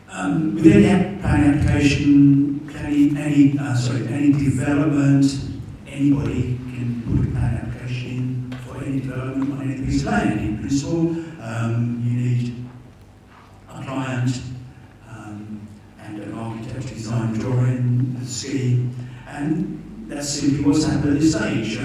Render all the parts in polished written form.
With any planning application, any development, anybody can put a planning application in for any development on any piece of land. In principle, you need a client and an architecture design drawing, the scheme, and that's simply what's happened at this stage.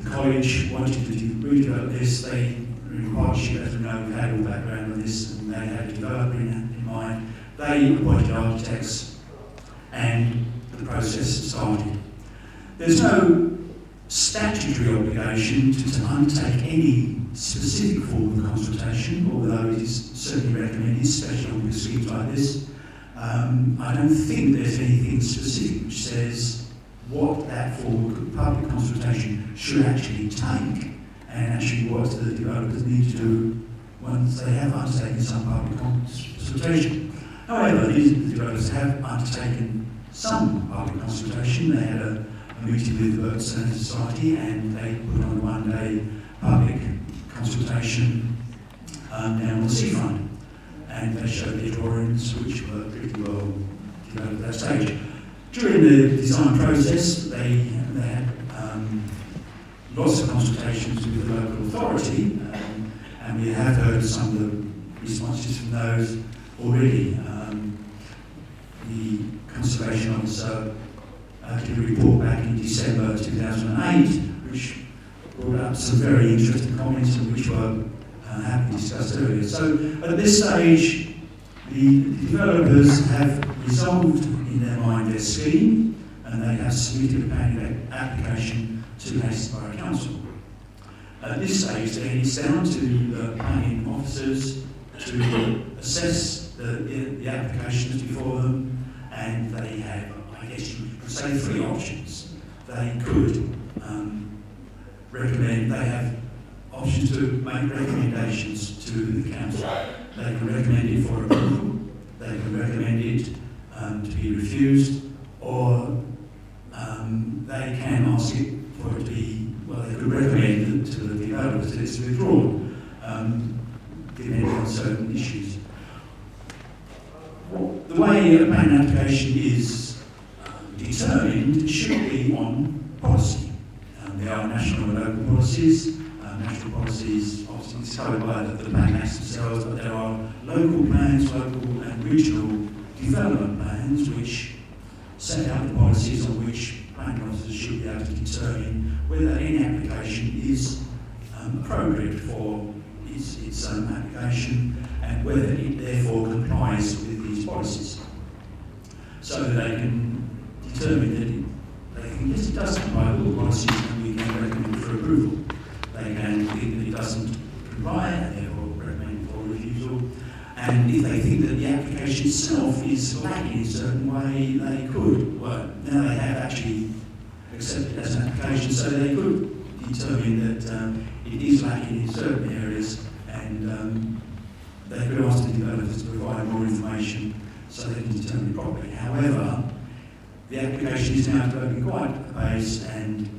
The college wanted to redevelop this. They were in partnership, as we know, we've had all background on this, and they had a developer in mind. They appointed architects, and the process started. There's no statutory obligation to undertake any specific form of consultation, although it is certainly recommended, especially on schemes like this. I don't think there's anything specific which says what that form of public consultation should actually take, and actually what the developers need to do once they have undertaken some public consultation. However, the developers have undertaken some public consultation. They had a meeting with the Burton Society, and they put on a one-day public consultation down on the seafront, and they showed their drawings, which were pretty well developed at that stage. During the design process, they had lots of consultations with the local authority, and we have heard some of the responses from those already. The Conservation Officer did a report back in December 2008, which brought up some very interesting comments, and which were happily discussed earlier. So at this stage, the developers have resolved in their mind their scheme, and they have submitted a planning application to the Hastings Borough Council. At this stage, then, it's down to the planning officers to assess the applications before them, and they have, I guess you could say, three options. They could recommend, they have options to make recommendations to the council. They can recommend it for approval, they can recommend it to be refused, or they can ask it for it to be, well, they could recommend it to the developers that it's withdrawn, depending on certain issues. The way a planning application is determined should be on policy. There are national and local policies. National policies obviously discovered by the planning acts themselves, but there are local plans, local and regional development plans, which set out the policies on which planning officers should be able to determine whether any application is appropriate for its application, and whether it therefore complies with these policies, so that they can determine that they think, yes, it does comply with all policies, and we can recommend it for approval. They can think that it doesn't comply, and therefore recommend it for refusal. And if they think that the application itself is lacking in a certain way, they could. Well, now they have actually accepted it as an application, so they could determine that it is lacking in certain areas, and they could ask the developers to provide more information so they can determine it properly. However, the application is now developing quite apace, and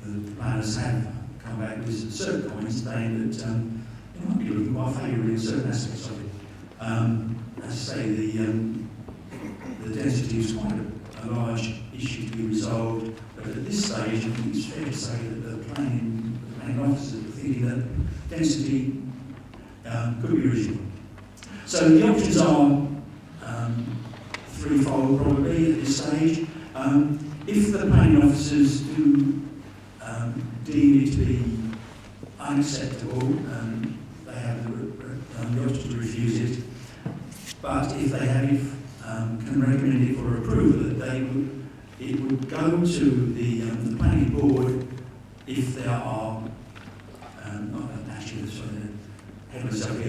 the planners have come back with certain comments saying that they might be looking quite favourably in certain aspects of it. As I say, the density is quite a large issue to be resolved, but at this stage, I think it's fair to say that the planning officers are thinking that density could be reasonable. So the options are threefold probably at this stage. If the planning officers do deem it to be unacceptable, they have the option to refuse it. But if they have can recommend it for approval, that it would go to the planning board if there are actually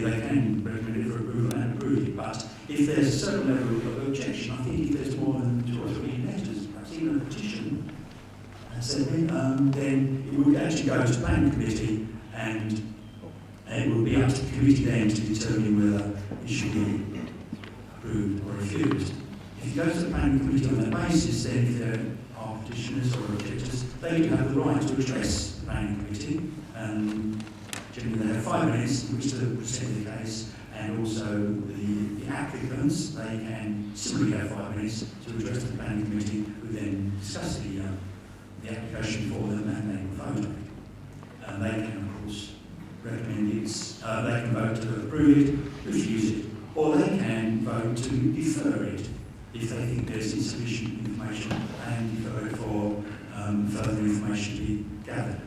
they can recommend it for approval and approve it. But if there's a certain level of objection, I think if there's more than 2 or 3 letters, perhaps even a petition, then it would actually go to the planning committee, and it would be up to the committee then to determine whether it should be approved or refused. If you go to the planning committee on that basis, then if there are petitioners or objectors, they do have the right to address the planning committee and generally they have 5 minutes in which to present the case, and also the applicants, they can similarly have 5 minutes to address the planning committee, who then discuss the application for them, and they can vote on it. And they can, of course, recommend it, they can vote to approve it, refuse it, or they can vote to defer it if they think there's insufficient information, and defer it for further information to be gathered.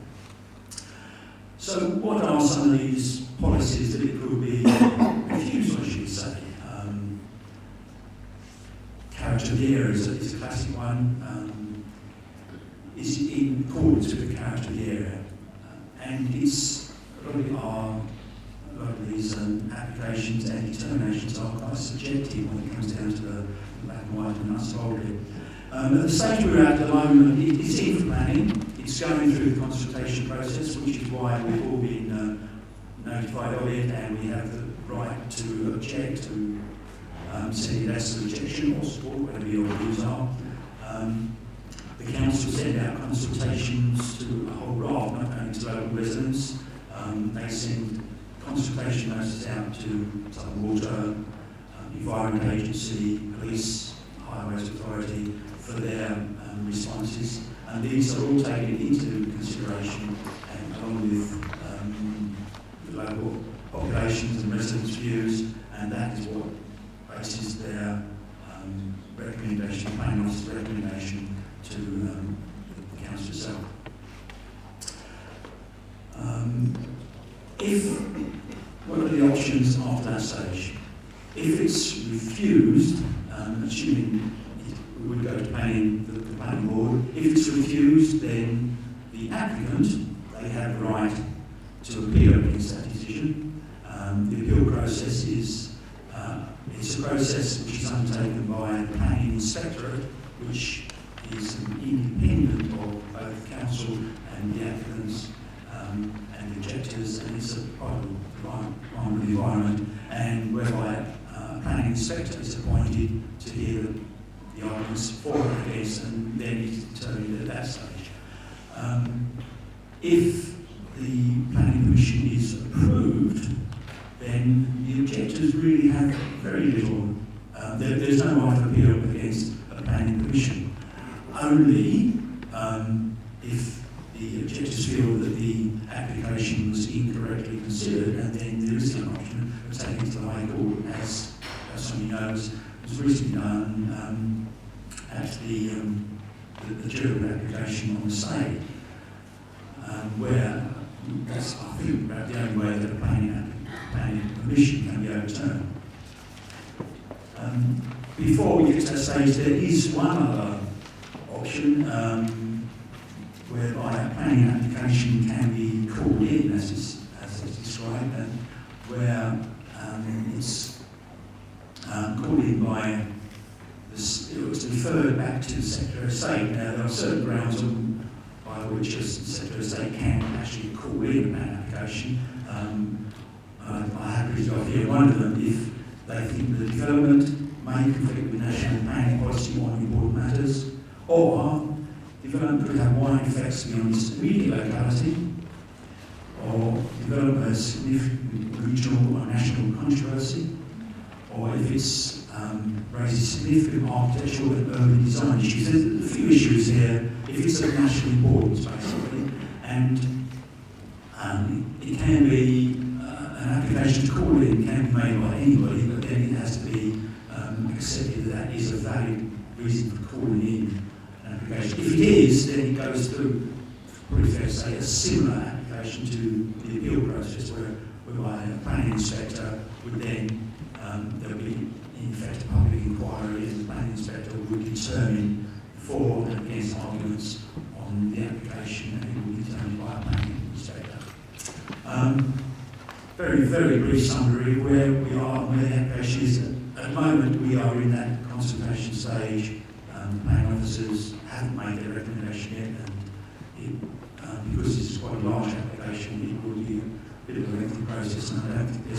So what are some of these policies that it could be refused, I should say? Character of the area is a classic one. Is in accordance with the character of the area, and it's a lot of these applications and determinations are quite subjective when it comes down to the black and white and unsolved. At the stage we're at the moment, it's in for planning. It's going through the consultation process, which is why we've all been notified of it, and we have the right to object, to send it as an objection or support, whatever your views are. The council send out consultations to a whole raft, not only to local residents. They send consultation notices out to Southern Water, Environment Agency, Police, Highways Authority for their responses. And these are all taken into consideration, and along with the local populations and residents' views, and that is what bases their recommendation, planning officer's recommendation to the council itself. What are the options after that stage? If it's refused, assuming it would go to planning, the planning board, if it's refused, then the applicant, they have the right to appeal against that decision. The appeal process is it's a process which is undertaken by the planning inspectorate, which is independent of both the council and the applicants and the objectors, and it's a private one with the environment, and whereby a planning inspector is appointed to hear the arguments for and against, and then it's determined at that stage. If the planning permission is approved, then the objectors really have very little. There's no right of appeal against a planning permission. Only if the objectors feel that the application was incorrectly considered, and then there is an option of taking it to the High Court, as somebody knows, was recently done at the jury application on the STAG, where that's, I think, about the only way that a planning permission can be overturned. Before we get to that stage, there is one other option whereby a planning application can be called in, as it's described, and where it's called in by it was deferred back to the Secretary of State. Now, there are certain grounds by which the Secretary of State can actually call in an application. I have written off here one of them if they think the development may conflict with national planning policy on important matters, or development could have wide effects beyond its immediate locality, or development has significant regional or national controversy, or if it's raises significant architectural and urban design issues. There's a few issues here. If it's of national importance, basically, and it can be an application to call in can be made by anybody, but then it has to be accepted that that is a valid reason for calling in an application. If it is, then it goes through, pretty fair to say, a similar application to the appeal process, whereby a planning inspector would then there would be in effect a public inquiry, and the planning inspector would determine for and against arguments on the application, and it will be determined by a planning inspector. Very, very brief summary of where we are, where the application is. At the moment, we are in that consultation stage. The planning officers haven't made their recommendation yet, and because this is quite a large application, it will be a bit of a lengthy process, and I don't think there's